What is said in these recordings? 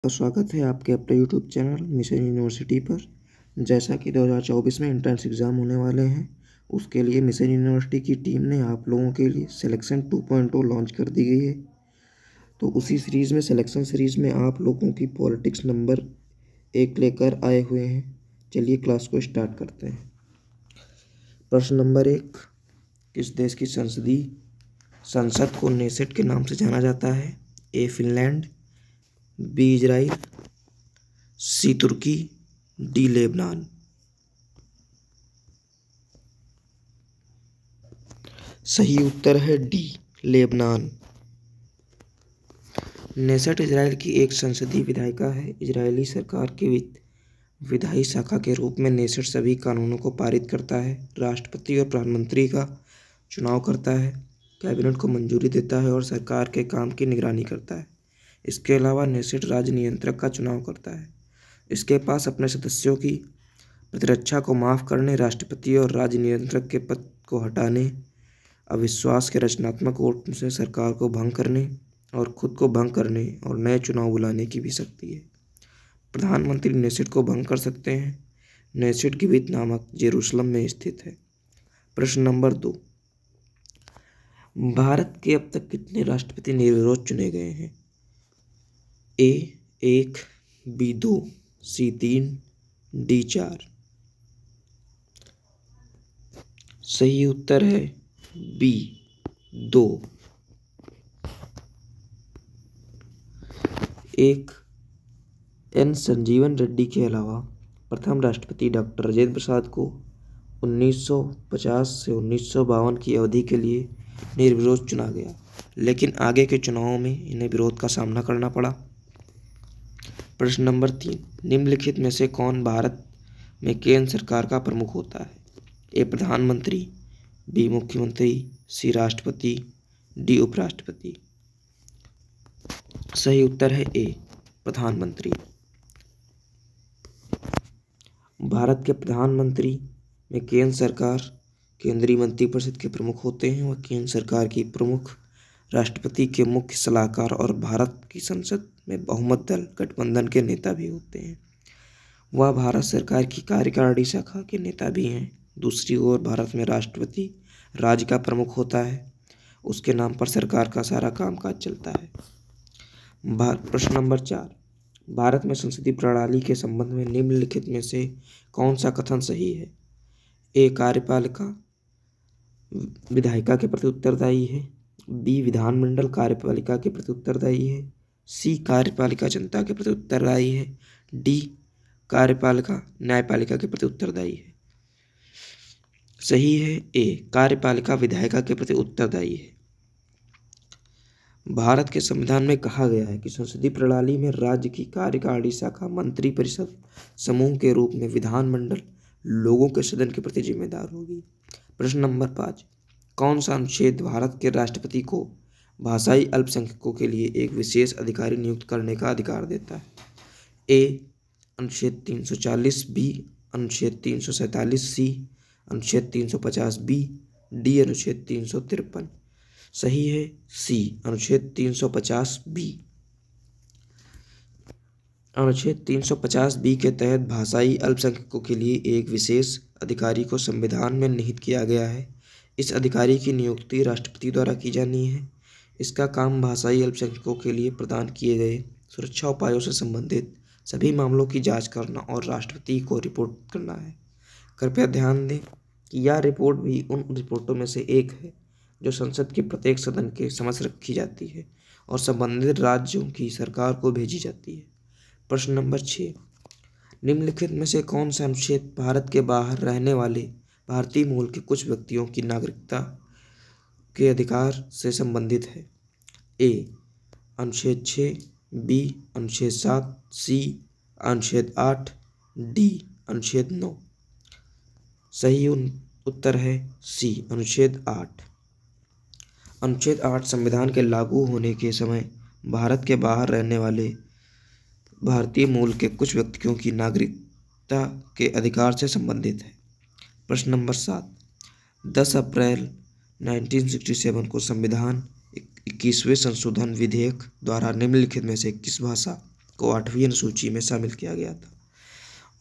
स्वागत है आपके अपने यूट्यूब चैनल मिशन यूनिवर्सिटी पर। जैसा कि 2024 में एंट्रेंस एग्ज़ाम होने वाले हैं, उसके लिए मिशन यूनिवर्सिटी की टीम ने आप लोगों के लिए सिलेक्शन 2.0 लॉन्च कर दी गई है। तो उसी सीरीज़ में सिलेक्शन सीरीज़ में आप लोगों की पॉलिटिक्स नंबर 1 लेकर आए हुए हैं। चलिए क्लास को स्टार्ट करते हैं। प्रश्न नंबर 1, किस देश की संसद को नेसेट के नाम से जाना जाता है? ए फिनलैंड, बी इजराइल, सी तुर्की, डी लेबनान। सही उत्तर है डी लेबनान। नेसेट इजराइल की एक संसदीय विधायिका है। इजरायली सरकार की विधायी शाखा के रूप में नेसेट सभी कानूनों को पारित करता है, राष्ट्रपति और प्रधानमंत्री का चुनाव करता है, कैबिनेट को मंजूरी देता है और सरकार के काम की निगरानी करता है। इसके अलावा नेसेट राज्य नियंत्रक का चुनाव करता है। इसके पास अपने सदस्यों की प्रतिरक्षा को माफ़ करने, राष्ट्रपति और राज्य नियंत्रक के पद को हटाने, अविश्वास के रचनात्मक वोट से सरकार को भंग करने और खुद को भंग करने और नए चुनाव बुलाने की भी शक्ति है। प्रधानमंत्री नेसेट को भंग कर सकते हैं। नेसेट गिवित नामक जेरूसलम में स्थित है। प्रश्न नंबर 2, भारत के अब तक कितने राष्ट्रपति निर्विरोध चुने गए हैं? ए 1, बी 2, सी 3, डी 4। सही उत्तर है बी 2। एक एन संजीवन रेड्डी के अलावा प्रथम राष्ट्रपति डॉक्टर राजेंद्र प्रसाद को 1950 से 1952 की अवधि के लिए निर्विरोध चुना गया, लेकिन आगे के चुनावों में इन्हें विरोध का सामना करना पड़ा। प्रश्न नंबर 3, निम्नलिखित में से कौन भारत में केंद्र सरकार का प्रमुख होता है? ए प्रधानमंत्री, बी मुख्यमंत्री, सी राष्ट्रपति, डी उपराष्ट्रपति। सही उत्तर है ए प्रधानमंत्री। भारत के प्रधानमंत्री में केंद्र सरकार केंद्रीय मंत्रिपरिषद के प्रमुख होते हैं। वह केंद्र सरकार की प्रमुख, राष्ट्रपति के मुख्य सलाहकार और भारत की संसद में बहुमत दल गठबंधन के नेता भी होते हैं। वह भारत सरकार की कार्यकारिणी शाखा के नेता भी हैं। दूसरी ओर भारत में राष्ट्रपति राज्य का प्रमुख होता है। उसके नाम पर सरकार का सारा कामकाज चलता है। प्रश्न नंबर 4, भारत में संसदीय प्रणाली के संबंध में निम्नलिखित में से कौन सा कथन सही है? ए कार्यपालिका विधायिका के प्रति उत्तरदायी है, बी विधानमंडल कार्यपालिका के प्रति उत्तरदायी है, सी कार्यपालिका जनता के प्रति उत्तरदायी है, डी कार्यपालिका न्यायपालिका के प्रति उत्तरदायी है। सही है ए कार्यपालिका विधायिका के प्रति उत्तरदायी है। भारत के संविधान में कहा गया है कि संसदीय प्रणाली में राज्य की कार्यकारिणी शाखा मंत्रिपरिषद समूह के रूप में विधानमंडल लोगों के सदन के प्रति जिम्मेदार होगी। प्रश्न नंबर 5, कौन सा अनुच्छेद भारत के राष्ट्रपति को भाषाई अल्पसंख्यकों के लिए एक विशेष अधिकारी नियुक्त करने का अधिकार देता है? ए अनुच्छेद 340, बी अनुच्छेद 347, सी अनुच्छेद 350, बी डी अनुच्छेद 353। सही है सी अनुच्छेद 350 बी। अनुच्छेद 350 बी के तहत भाषाई अल्पसंख्यकों के लिए एक विशेष अधिकारी को संविधान में निहित किया गया है। इस अधिकारी की नियुक्ति राष्ट्रपति द्वारा की जानी है। इसका काम भाषाई अल्पसंख्यकों के लिए प्रदान किए गए सुरक्षा उपायों से संबंधित सभी मामलों की जांच करना और राष्ट्रपति को रिपोर्ट करना है। कृपया ध्यान दें कि यह रिपोर्ट भी उन रिपोर्टों में से एक है जो संसद के प्रत्येक सदन के समक्ष रखी जाती है और संबंधित राज्यों की सरकार को भेजी जाती है। प्रश्न नंबर 6, निम्नलिखित में से कौन सा अनुच्छेद भारत के बाहर रहने वाले भारतीय मूल के कुछ व्यक्तियों की नागरिकता के अधिकार से संबंधित है? ए अनुच्छेद 6, बी अनुच्छेद 7, सी अनुच्छेद 8, डी अनुच्छेद 9। सही उत्तर है सी अनुच्छेद 8। अनुच्छेद 8 संविधान के लागू होने के समय भारत के बाहर रहने वाले भारतीय मूल के कुछ व्यक्तियों की नागरिकता के अधिकार से संबंधित है। प्रश्न नंबर 7, 10 अप्रैल 1967 को संविधान 21वें संशोधन विधेयक द्वारा निम्नलिखित में से किस भाषा को 8वीं अनुसूची में शामिल किया गया था?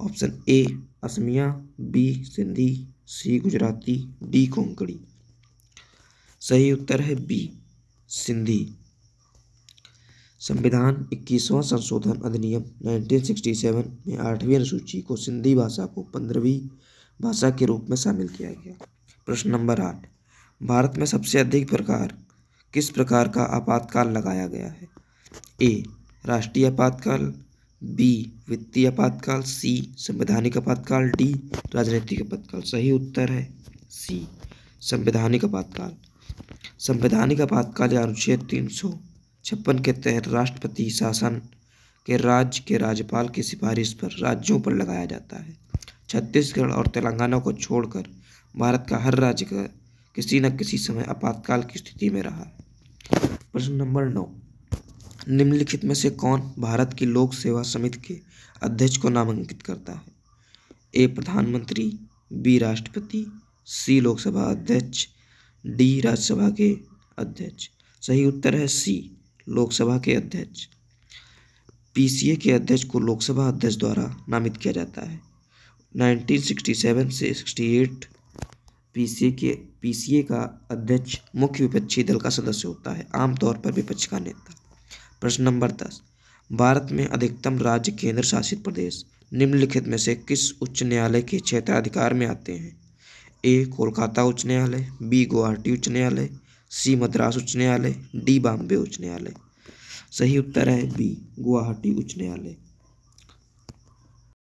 Option A Assamese, B Sindhi, C Gujarati, D Konkani. सही उत्तर है बी सिंधी। संविधान 21वां संशोधन अधिनियम 1967 में 8वीं अनुसूची को सिंधी भाषा को 15वीं भाषा के रूप में शामिल किया गया। प्रश्न नंबर 8, भारत में सबसे अधिक किस प्रकार का आपातकाल लगाया गया है? ए राष्ट्रीय आपातकाल, बी वित्तीय आपातकाल, सी संवैधानिक आपातकाल, डी राजनीतिक आपातकाल। सही उत्तर है सी संवैधानिक आपातकाल। संवैधानिक आपातकाल या अनुच्छेद 356 के तहत राष्ट्रपति शासन के राज्य के राज्यपाल की सिफारिश पर राज्यों पर लगाया जाता है। छत्तीसगढ़ और तेलंगाना को छोड़कर भारत का हर राज्य का किसी न किसी समय आपातकाल की स्थिति में रहा है। प्रश्न नंबर 9, निम्नलिखित में से कौन भारत की लोक सेवा समिति के अध्यक्ष को नामांकित करता है? ए प्रधानमंत्री, बी राष्ट्रपति, सी लोकसभा अध्यक्ष, डी राज्यसभा के अध्यक्ष। सही उत्तर है सी लोकसभा के अध्यक्ष। पीसीए के अध्यक्ष को लोकसभा अध्यक्ष द्वारा नामित किया जाता है। 1967 से 68 पीसीए का अध्यक्ष मुख्य विपक्षी दल का सदस्य होता है, आमतौर पर विपक्ष का नेता। प्रश्न नंबर 10, भारत में अधिकतम राज्य केंद्र शासित प्रदेश निम्नलिखित में से किस उच्च न्यायालय के क्षेत्राधिकार में आते हैं? ए कोलकाता उच्च न्यायालय, बी गुवाहाटी उच्च न्यायालय, सी मद्रास उच्च न्यायालय, डी बॉम्बे उच्च न्यायालय। सही उत्तर है बी गुवाहाटी उच्च न्यायालय।